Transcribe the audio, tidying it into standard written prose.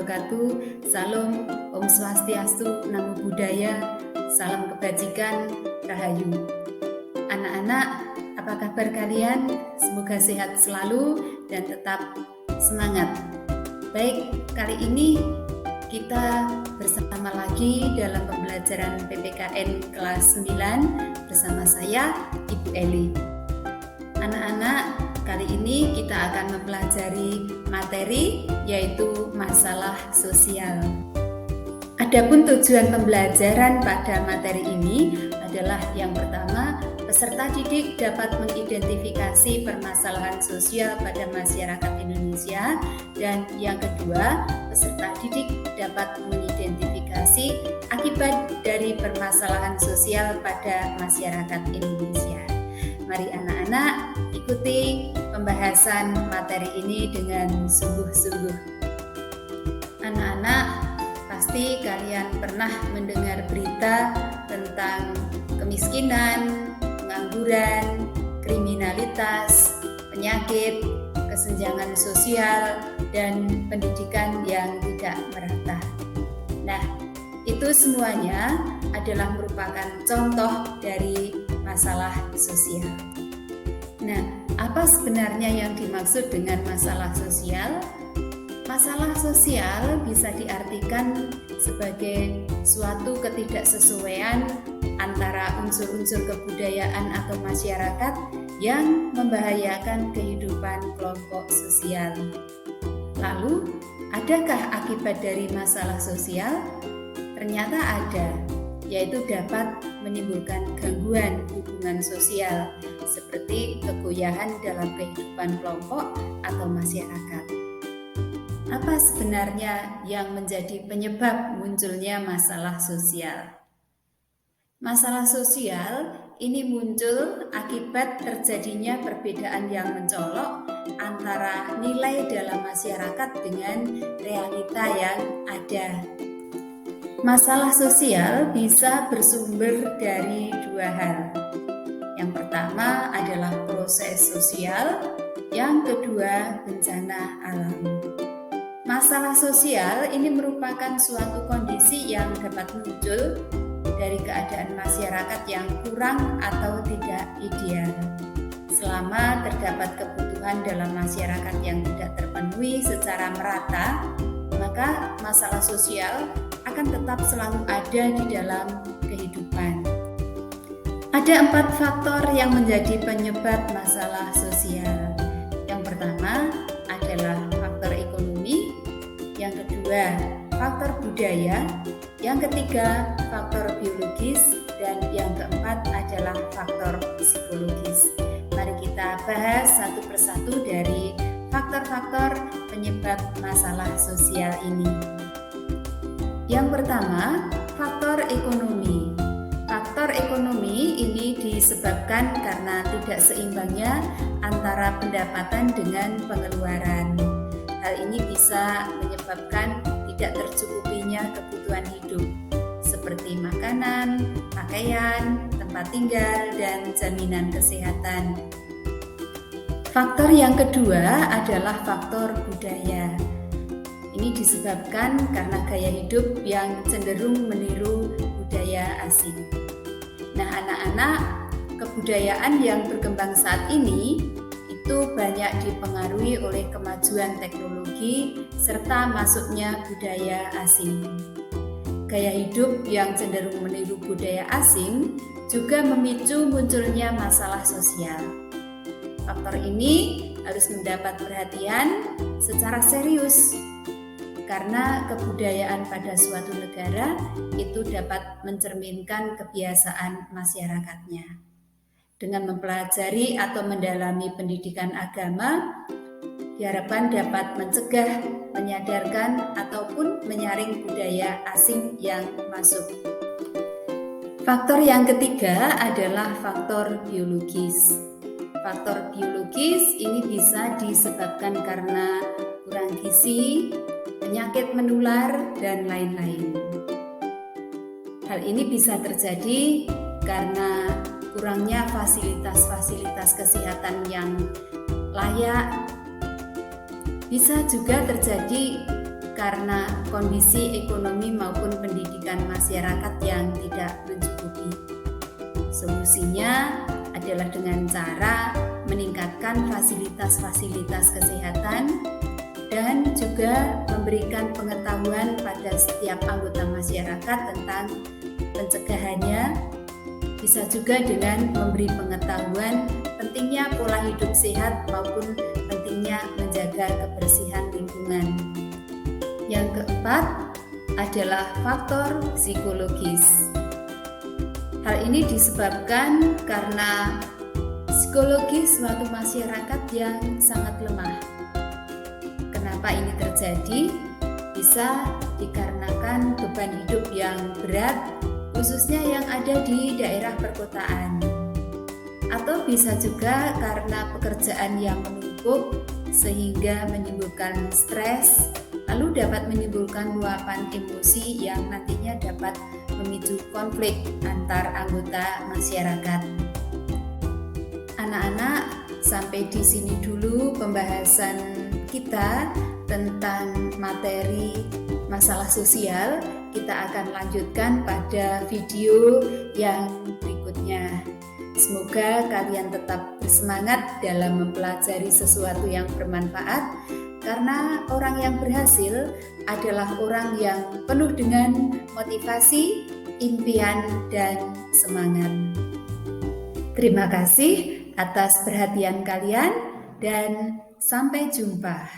wabarakatuh. Salam, Om Swastiastu, Namo Buddhaya, salam kebajikan, Rahayu. Anak-anak, apa kabar kalian? Semoga sehat selalu dan tetap semangat. Baik, kali ini kita bersama lagi dalam pembelajaran PPKN kelas 9 bersama saya, Ibu Eli. Anak-anak, kali ini kita akan mempelajari materi yaitu masalah sosial. Adapun tujuan pembelajaran pada materi ini adalah yang pertama, peserta didik dapat mengidentifikasi permasalahan sosial pada masyarakat Indonesia, dan yang kedua, peserta didik dapat mengidentifikasi akibat dari permasalahan sosial pada masyarakat Indonesia. Mari anak-anak ikuti pembahasan materi ini dengan sungguh-sungguh. Anak-anak, pasti kalian pernah mendengar berita tentang kemiskinan, pengangguran, kriminalitas, penyakit, kesenjangan sosial, dan pendidikan yang tidak merata. Nah, itu semuanya adalah merupakan contoh dari masalah sosial. Nah, apa sebenarnya yang dimaksud dengan masalah sosial? Masalah sosial bisa diartikan sebagai suatu ketidaksesuaian antara unsur-unsur kebudayaan atau masyarakat yang membahayakan kehidupan kelompok sosial. Lalu, adakah akibat dari masalah sosial? Ternyata ada, yaitu dapat menimbulkan gangguan hubungan sosial seperti kegoyahan dalam kehidupan kelompok atau masyarakat. Apa sebenarnya yang menjadi penyebab munculnya masalah sosial? Masalah sosial ini muncul akibat terjadinya perbedaan yang mencolok antara nilai dalam masyarakat dengan realita yang ada. Masalah sosial bisa bersumber dari dua hal. Yang pertama adalah proses sosial, yang kedua bencana alam. Masalah sosial ini merupakan suatu kondisi yang dapat muncul dari keadaan masyarakat yang kurang atau tidak ideal. Selama terdapat kebutuhan dalam masyarakat yang tidak terpenuhi secara merata, maka masalah sosial akan tetap selalu ada di dalam kehidupan. Ada 4 faktor yang menjadi penyebab masalah sosial. Yang pertama adalah faktor ekonomi, yang kedua faktor budaya, yang ketiga faktor biologis, dan yang keempat adalah faktor psikologis. Mari kita bahas satu persatu dari faktor-faktor penyebab masalah sosial ini. Yang pertama, faktor ekonomi. Faktor ekonomi ini disebabkan karena tidak seimbangnya antara pendapatan dengan pengeluaran. Hal ini bisa menyebabkan tidak tercukupinya kebutuhan hidup seperti makanan, pakaian, tempat tinggal, dan jaminan kesehatan. Faktor yang kedua adalah faktor budaya. Ini disebabkan karena gaya hidup yang cenderung meniru budaya asing. Nah, anak-anak, kebudayaan yang berkembang saat ini itu banyak dipengaruhi oleh kemajuan teknologi serta masuknya budaya asing. Gaya hidup yang cenderung meniru budaya asing juga memicu munculnya masalah sosial. Faktor ini harus mendapat perhatian secara serius, karena kebudayaan pada suatu negara itu dapat mencerminkan kebiasaan masyarakatnya. Dengan mempelajari atau mendalami pendidikan agama, diharapkan dapat mencegah, menyadarkan, ataupun menyaring budaya asing yang masuk. Faktor yang ketiga adalah faktor biologis. Faktor biologis ini bisa disebabkan karena kurang gizi, penyakit menular, dan lain-lain. Hal ini bisa terjadi karena kurangnya fasilitas-fasilitas kesehatan yang layak. Bisa juga terjadi karena kondisi ekonomi maupun pendidikan masyarakat yang tidak mencukupi. Solusinya adalah dengan cara meningkatkan fasilitas-fasilitas kesehatan dan juga memberikan pengetahuan pada setiap anggota masyarakat tentang pencegahannya. Bisa juga dengan memberi pengetahuan pentingnya pola hidup sehat maupun pentingnya menjaga kebersihan lingkungan. Yang keempat adalah faktor psikologis. Hal ini disebabkan karena psikologi suatu masyarakat yang sangat lemah. Kenapa ini terjadi? Bisa dikarenakan beban hidup yang berat, khususnya yang ada di daerah perkotaan. Atau bisa juga karena pekerjaan yang menumpuk sehingga menimbulkan stres, lalu dapat menimbulkan luapan emosi yang nantinya dapat memicu konflik antar anggota masyarakat. Anak-anak, sampai di sini dulu pembahasan kita tentang materi masalah sosial. Kita akan lanjutkan pada video yang berikutnya. Semoga kalian tetap bersemangat dalam mempelajari sesuatu yang bermanfaat, karena orang yang berhasil adalah orang yang penuh dengan motivasi, impian, dan semangat. Terima kasih atas perhatian kalian dan sampai jumpa.